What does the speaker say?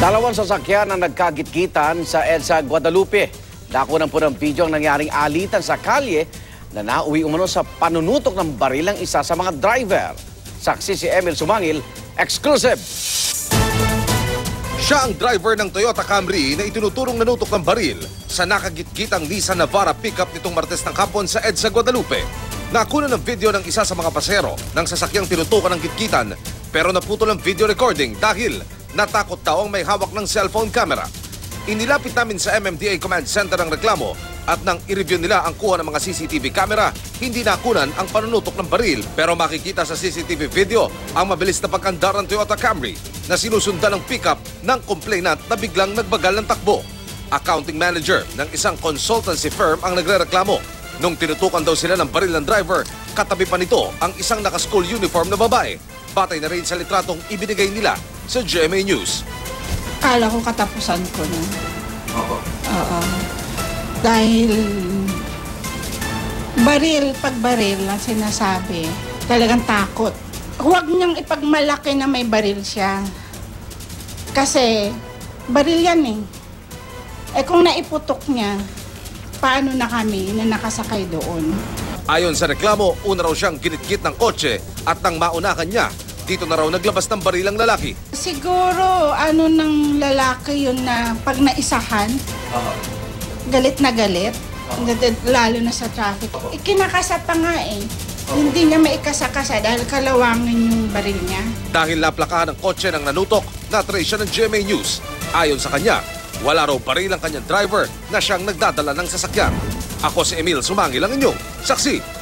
Dalawang sasakyan ang nagkagitgitan sa EDSA Guadalupe. Nakunan po ng video ang nangyaring alitan sa kalye na nauwi umano sa panunutok ng baril ang isa sa mga driver. Saksi si Emil Sumangil, exclusive! Siya ang driver ng Toyota Camry na itinuturong nanutok ng baril sa nakagitgitang Nissan Navara pickup nitong Martes ng hapon sa EDSA Guadalupe. Nakunan ng video ng isa sa mga pasahero ng sasakyang tinutukan ng gitgitan pero naputol ang video recording dahil natakot daw ang may hawak ng cellphone camera. Inilapit namin sa MMDA Command Center ang reklamo at nang i-review nila ang kuha ng mga CCTV camera, hindi nakunan ang panunutok ng baril pero makikita sa CCTV video ang mabilis na pagkandar ng Toyota Camry na sinusundan ng pickup ng complainant na biglang nagbagal ng takbo. Accounting manager ng isang consultancy firm ang nagrereklamo. Nung tinutukan daw sila ng baril ng driver, katabi pa nito ang isang naka-school uniform na babae. Batay na rin sa litratong ibinigay nila sa GMA News. Kala ko katapusan ko na. Oo. Dahil pag baril ang sinasabi, talagang takot. Huwag niyang ipagmalaki na may baril siya. Kasi baril yan eh. Eh kung naiputok niya, paano na kami na nakasakay doon? Ayon sa reklamo, una raw siyang ginitgit ng kotse at nang maunakan niya, dito na raw naglabas ng baril ang lalaki. Siguro ng lalaki yun na pag naisahan, galit na galit, lalo na sa traffic. Ikinakasa pa nga eh. Hindi niya maikasakasa dahil kalawangin yung baril niya. Dahil naplakahan ng kotse ng nanutok, na-trace siya ng GMA News. Ayon sa kanya, wala raw baril ang kanyang driver na siyang nagdadala ng sasakyan. Ako si Emil Sumangil, ang inyong saksi.